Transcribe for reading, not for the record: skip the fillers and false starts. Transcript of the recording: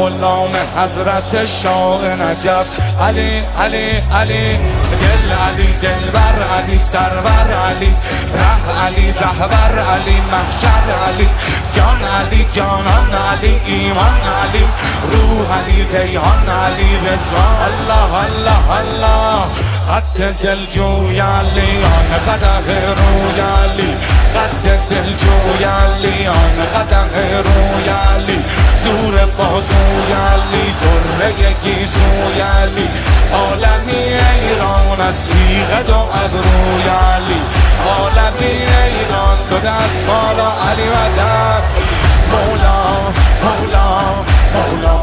غلام حضرت شاه نجف. علی علی علی دل علی دلبر علی سرور علی ره علی رهبر علی محشر علی جان علی جانان علی ایمان علی روح علی ریحان علی رضوان. الله الله الله قد دل جوی علی آن قدح روی علی قد دل جوی علی آن قدح روی علی زور بازوی علی طره گیسوی علی عالمی ایران از تیغ دو ابروی علی عالمی ایران دو دست بالا علی و در مولا مولا مولا